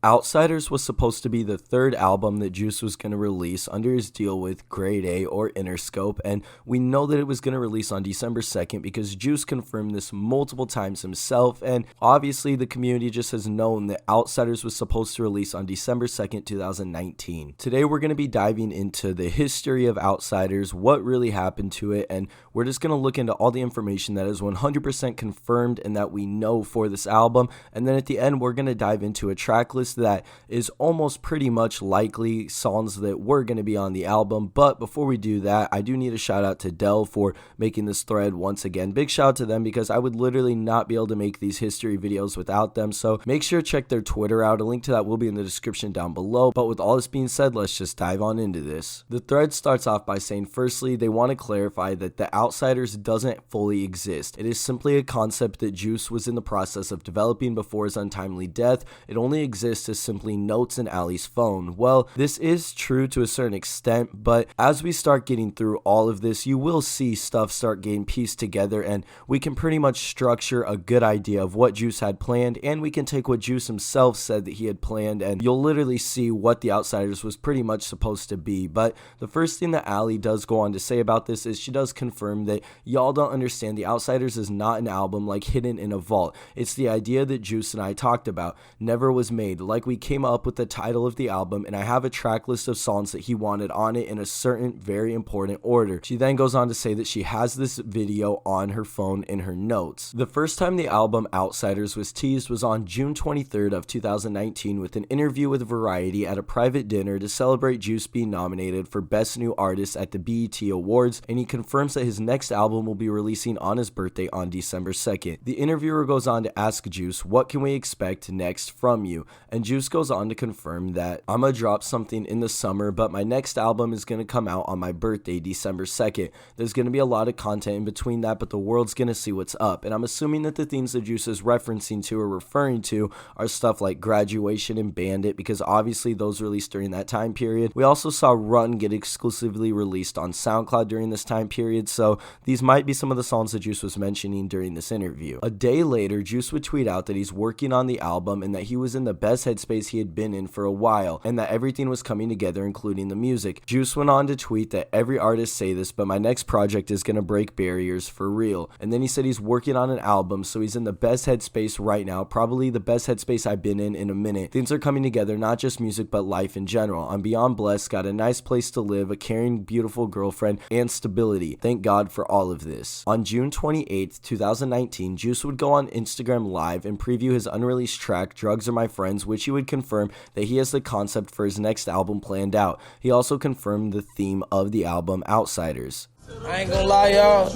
Outsiders was supposed to be the third album that Juice was going to release under his deal with Grade A or Interscope, and we know that it was going to release on December 2nd because Juice confirmed this multiple times himself, and obviously the community just has known that Outsiders was supposed to release on December 2nd, 2019. Today we're going to be diving into the history of Outsiders, what really happened to it, and we're just going to look into all the information that is 100% confirmed and that we know for this album, and then at the end we're going to dive into a track list that is almost pretty much likely songs that were going to be on the album. But before we do that, I do need a shout out to Dell for making this thread once again. Big shout out to them because I would literally not be able to make these history videos without them, so make sure to check their Twitter out. A link to that will be in the description down below. But with all this being said, let's just dive on into this. The thread starts off by saying, firstly, they want to clarify that the Outsiders doesn't fully exist. It is simply a concept that Juice was in the process of developing before his untimely death. It only exists as simply notes in Ali's phone. Well, this is true to a certain extent, but as we start getting through all of this, you will see stuff start getting pieced together, and we can pretty much structure a good idea of what Juice had planned, and we can take what Juice himself said that he had planned, and you'll literally see what the Outsiders was pretty much supposed to be. But the first thing that Ali does go on to say about this is she does confirm that y'all don't understand the Outsiders is not an album like hidden in a vault. It's the idea that Juice and I talked about never was made. Like, we came up with the title of the album, and I have a track list of songs that he wanted on it in a certain very important order. She then goes on to say that she has this video on her phone in her notes. The first time the album Outsiders was teased was on June 23rd of 2019 with an interview with Variety at a private dinner to celebrate Juice being nominated for Best New Artist at the BET Awards, and he confirms that his next album will be releasing on his birthday on December 2nd. The interviewer goes on to ask Juice, what can we expect next from you? And Juice goes on to confirm that I'm gonna drop something in the summer, but my next album is gonna come out on my birthday, December 2nd. There's gonna be a lot of content in between that, but the world's gonna see what's up. And I'm assuming that the themes that Juice is referencing to or referring to are stuff like Graduation and Bandit, because obviously those released during that time period. We also saw Run get exclusively released on SoundCloud during this time period, so these might be some of the songs that Juice was mentioning during this interview. A day later, Juice would tweet out that he's working on the album and that he was in the best headspace he had been in for a while, and that everything was coming together, including the music. Juice went on to tweet that every artist say this, but my next project is gonna break barriers for real. And then he said he's working on an album, so he's in the best headspace right now, probably the best headspace I've been in a minute. Things are coming together, not just music, but life in general. I'm beyond blessed, got a nice place to live, a caring, beautiful girlfriend, and stability. Thank God for all of this. On June 28th, 2019, Juice would go on Instagram Live and preview his unreleased track, Drugs Are My Friends, which he would confirm that he has the concept for his next album planned out. He also confirmed the theme of the album, Outsiders. I ain't gonna lie, y'all.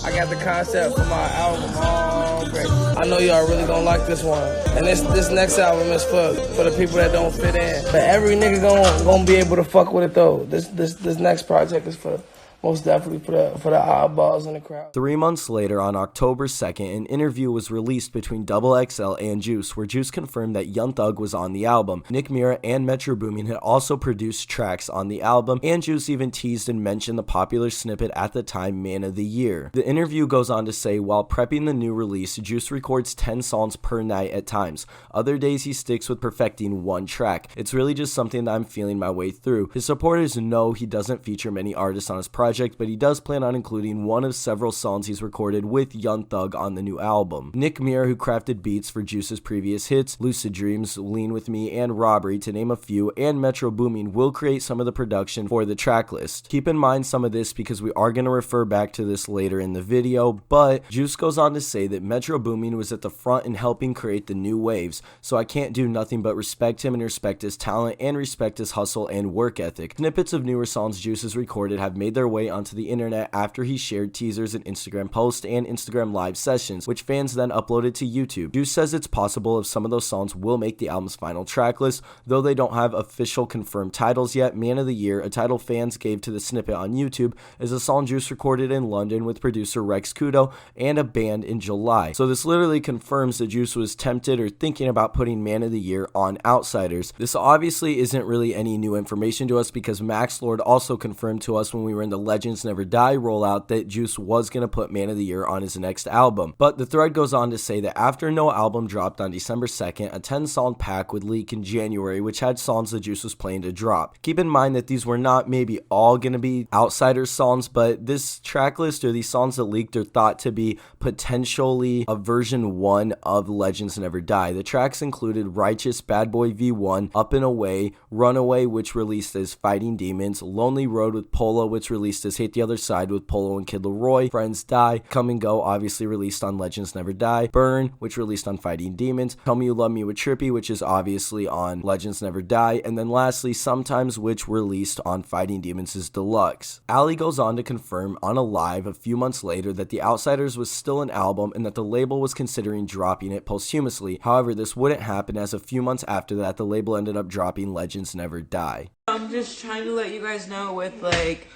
I got the concept for my album already. I know y'all really gonna like this one. And this next album is for the people that don't fit in. But every nigga gonna be able to fuck with it though. This next project is for most definitely for the eyeballs in the crowd. 3 months later, on October 2nd, an interview was released between XXL and Juice, where Juice confirmed that Young Thug was on the album. Nick Mira and Metro Boomin had also produced tracks on the album, and Juice even teased and mentioned the popular snippet at the time, Man of the Year. The interview goes on to say, while prepping the new release, Juice records 10 songs per night at times. Other days he sticks with perfecting one track. It's really just something that I'm feeling my way through. His supporters know he doesn't feature many artists on his project, but he does plan on including one of several songs he's recorded with Young Thug on the new album. Nick Mira, who crafted beats for Juice's previous hits, Lucid Dreams, Lean With Me, and Robbery, to name a few, and Metro Boomin will create some of the production for the track list. Keep in mind some of this because we are going to refer back to this later in the video, but Juice goes on to say that Metro Boomin was at the front in helping create the new waves, so I can't do nothing but respect him and respect his talent and respect his hustle and work ethic. Snippets of newer songs Juice has recorded have made their way onto the internet after he shared teasers in Instagram posts and Instagram live sessions, which fans then uploaded to YouTube. Juice says it's possible if some of those songs will make the album's final track list, though they don't have official confirmed titles yet. Man of the Year, a title fans gave to the snippet on YouTube, is a song Juice recorded in London with producer Rex Kudo and a band in July. So this literally confirms that Juice was tempted or thinking about putting Man of the Year on Outsiders. This obviously isn't really any new information to us because Max Lord also confirmed to us when we were in the Legends Never Die rollout that Juice was going to put Man of the Year on his next album. But the thread goes on to say that after no album dropped on December 2nd, a 10-song pack would leak in January, which had songs that Juice was planning to drop. Keep in mind that these were not maybe all going to be Outsiders songs, but this track list or these songs that leaked are thought to be potentially a version 1 of Legends Never Die. The tracks included Righteous, Bad Boy V1, Up and Away, Runaway, which released as Fighting Demons, Lonely Road with Polo, which released as Hate the Other Side with Polo and Kid Laroi, Friends Die, Come and Go, obviously released on Legends Never Die, Burn, which released on Fighting Demons, Tell Me You Love Me with Trippy, which is obviously on Legends Never Die, and then lastly, Sometimes, which released on Fighting Demons' Deluxe. Ali goes on to confirm on a live a few months later that The Outsiders was still an album and that the label was considering dropping it posthumously. However, this wouldn't happen, as a few months after that, the label ended up dropping Legends Never Die. I'm just trying to let you guys know with like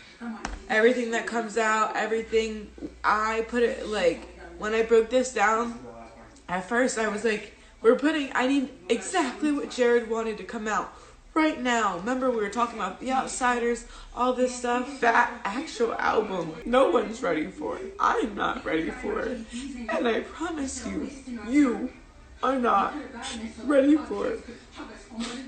everything that comes out, everything I put it like when I broke this down, at first I was like, I need exactly what Jared wanted to come out right now. Remember we were talking about The Outsiders, all this stuff. That actual album, no one's ready for it. I'm not ready for it. And I promise you, you are not ready for it.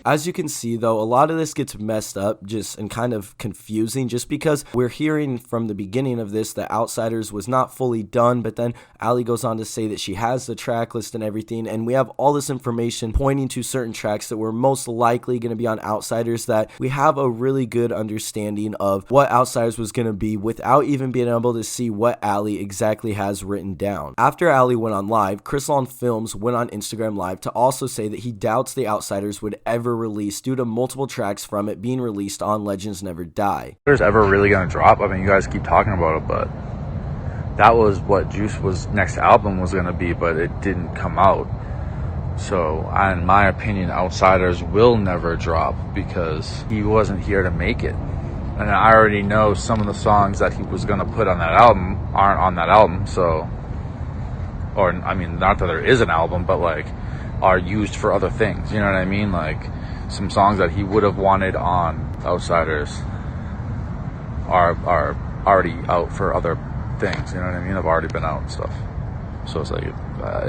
As you can see, though, a lot of this gets messed up and kind of confusing just because we're hearing from the beginning of this that Outsiders was not fully done, but then Ali goes on to say that she has the track list and everything, and we have all this information pointing to certain tracks that were most likely going to be on Outsiders, that we have a really good understanding of what Outsiders was going to be without even being able to see what Ali exactly has written down. After Ali went on live, Chris Long Films went on Instagram Live to also say that he doubts the Outsiders would ever release due to multiple tracks from it being released on Legends Never Die. There's ever really gonna drop? I mean, you guys keep talking about it, but that was what Juice's next album was gonna be, but it didn't come out. So, in my opinion, Outsiders will never drop because he wasn't here to make it. And I already know some of the songs that he was gonna put on that album aren't on that album, so, or I mean, not that there is an album, but like, are used for other things, you know what I mean? Like, some songs that he would have wanted on Outsiders are already out for other things, you know what I mean? Have already been out and stuff. So it's like,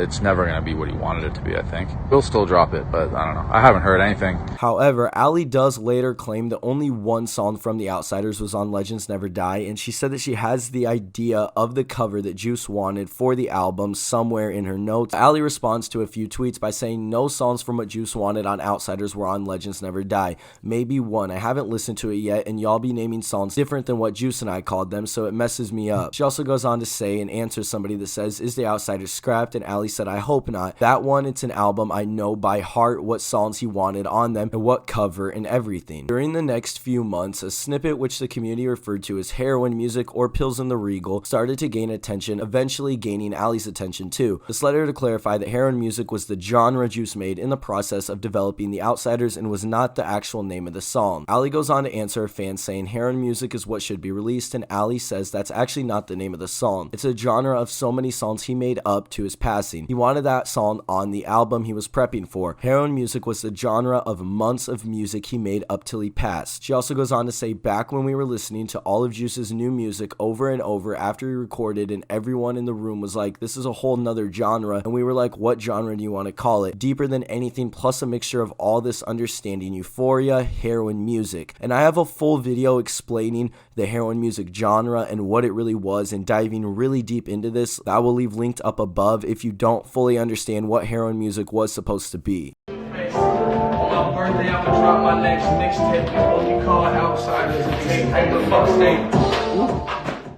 it's never going to be what he wanted it to be, I think. We'll still drop it, but I don't know. I haven't heard anything. However, Ali does later claim that only one song from The Outsiders was on Legends Never Die, and she said that she has the idea of the cover that Juice wanted for the album somewhere in her notes. Ali responds to a few tweets by saying no songs from what Juice wanted on Outsiders were on Legends Never Die. Maybe one. I haven't listened to it yet, and y'all be naming songs different than what Juice and I called them, so it messes me up. She also goes on to say and answers somebody that says, is The Outsiders scrapped? And Ali said, I hope not. That one, it's an album. I know by heart what songs he wanted on them and what cover and everything. During the next few months, a snippet which the community referred to as Heroin Music or Pills in the Regal started to gain attention, eventually gaining Ali's attention too. This led her to clarify that Heroin Music was the genre Juice made in the process of developing The Outsiders and was not the actual name of the song. Ali goes on to answer a fan saying Heroin Music is what should be released, and Ali says that's actually not the name of the song. It's a genre of so many songs he made up to his passing. He wanted that song on the album he was prepping for. Heroin Music was the genre of months of music he made up till he passed. She also goes on to say, back when we were listening to all of Juice's new music over and over after he recorded, and everyone in the room was like, this is a whole nother genre, and we were like, what genre do you want to call it? Deeper than anything, plus a mixture of all this understanding, euphoria, heroin music. And I have a full video explaining the heroin music genre and what it really was and diving really deep into this. I will leave linked up above if you don't fully understand what heroin music was supposed to be. On my birthday, I'm gonna drop my next mixtape. What we call Outsiders. Take the fuck state.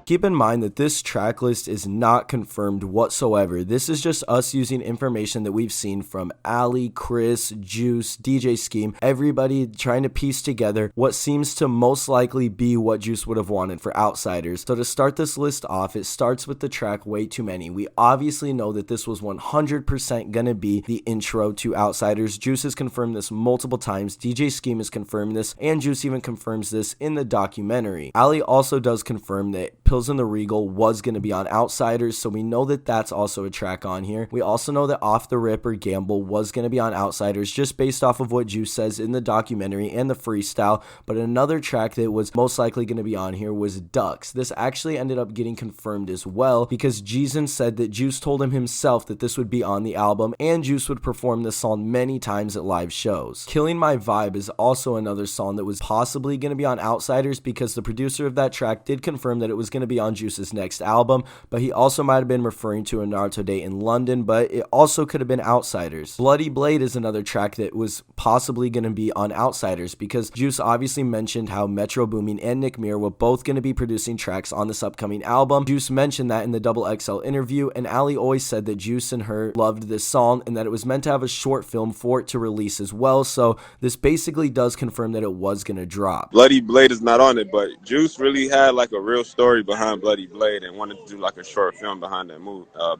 Keep in mind that this track list is not confirmed whatsoever. This is just us using information that we've seen from Ali, Chris, Juice, DJ Scheme, everybody trying to piece together what seems to most likely be what Juice would have wanted for Outsiders. So to start this list off, it starts with the track Way Too Many. We obviously know that this was 100% gonna be the intro to Outsiders. Juice has confirmed this multiple times, DJ Scheme has confirmed this, and Juice even confirms this in the documentary. Ali also does confirm that Pills Pills in the Regal was going to be on Outsiders, so we know that that's also a track on here. We also know that Off the Rip or Gamble was going to be on Outsiders just based off of what Juice says in the documentary and the freestyle, but another track that was most likely going to be on here was Ducks. This actually ended up getting confirmed as well because Jeezy said that Juice told him himself that this would be on the album and Juice would perform this song many times at live shows. Killing My Vibe is also another song that was possibly going to be on Outsiders because the producer of that track did confirm that it was going to be on Juice's next album, but he also might have been referring to a Naruto date in London, but it also could have been Outsiders. Bloody Blade is another track that was possibly going to be on Outsiders because Juice obviously mentioned how Metro Boomin and Nick Muir were both going to be producing tracks on this upcoming album. Juice mentioned that in the Double XL interview, and Ali always said that Juice and her loved this song and that it was meant to have a short film for it to release as well, so this basically does confirm that it was going to drop. Bloody Blade is not on it, but Juice really had like a real story behind Bloody Blade and wanted to do like a short film behind that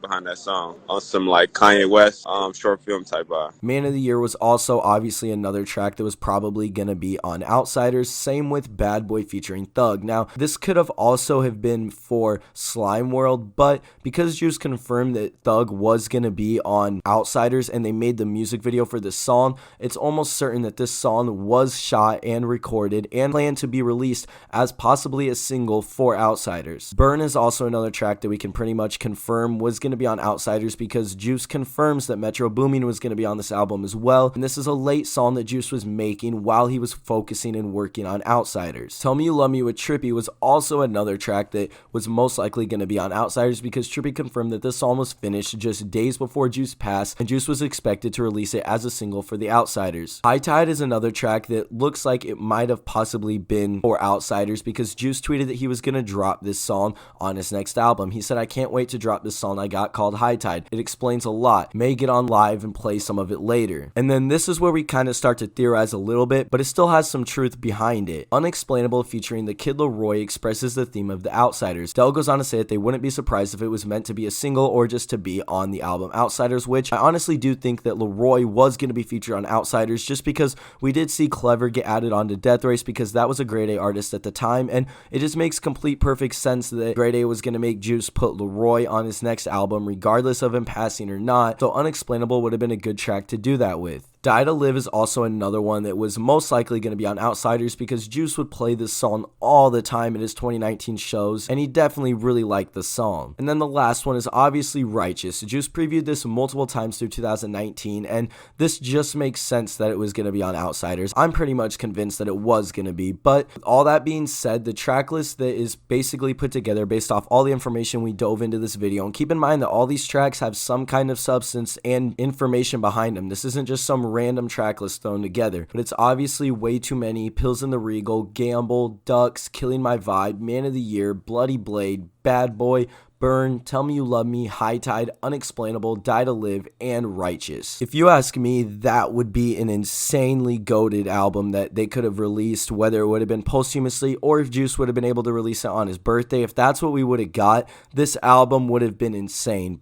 behind that song on some like Kanye West short film type vibe. Man of the Year was also obviously another track that was probably going to be on Outsiders, same with Bad Boy featuring Thug. Now, this could have also have been for Slime World, but because Juice confirmed that Thug was going to be on Outsiders and they made the music video for this song, it's almost certain that this song was shot and recorded and planned to be released as possibly a single for Outsiders. Burn is also another track that we can pretty much confirm was going to be on Outsiders because Juice confirms that Metro Boomin was going to be on this album as well, and this is a late song that Juice was making while he was focusing and working on Outsiders. Tell Me You Love Me with Trippie was also another track that was most likely going to be on Outsiders because Trippie confirmed that this song was finished just days before Juice passed and Juice was expected to release it as a single for the Outsiders. High Tide is another track that looks like it might have possibly been for Outsiders because Juice tweeted that he was going to drop this song on his next album. He said, "I can't wait to drop this song I got called High Tide. It explains a lot. May get on live and play some of it later." And then this is where we kind of start to theorize a little bit, but it still has some truth behind it. Unexplainable featuring the Kid Laroi expresses the theme of the Outsiders. Del goes on to say that they wouldn't be surprised if it was meant to be a single or just to be on the album Outsiders, which I honestly do think that Laroi was going to be featured on Outsiders just because we did see Clever get added onto Death Race because that was a grade A artist at the time, and it just makes complete perfect sense that grade A was going to make Juice put Laroi on his next album regardless of him passing or not, so Unexplainable would have been a good track to do that with. Die to Live is also another one that was most likely going to be on Outsiders because Juice would play this song all the time at his 2019 shows, and he definitely really liked the song. And then the last one is obviously Righteous. Juice previewed this multiple times through 2019, and this just makes sense that it was going to be on Outsiders. I'm pretty much convinced that it was going to be, but with all that being said, the track list that is basically put together based off all the information we dove into this video, and keep in mind that all these tracks have some kind of substance and information behind them. This isn't just some random track list thrown together, but it's obviously way too many. Pills in the Regal, Gamble, Ducks, Killing My Vibe, Man of the Year, Bloody Blade, Bad Boy, Burn, Tell Me You Love Me, High Tide, Unexplainable, Die to Live, and Righteous. If you ask me, that would be an insanely goated album that they could have released, whether it would have been posthumously or if Juice would have been able to release it on his birthday. If that's what we would have got, this album would have been insane.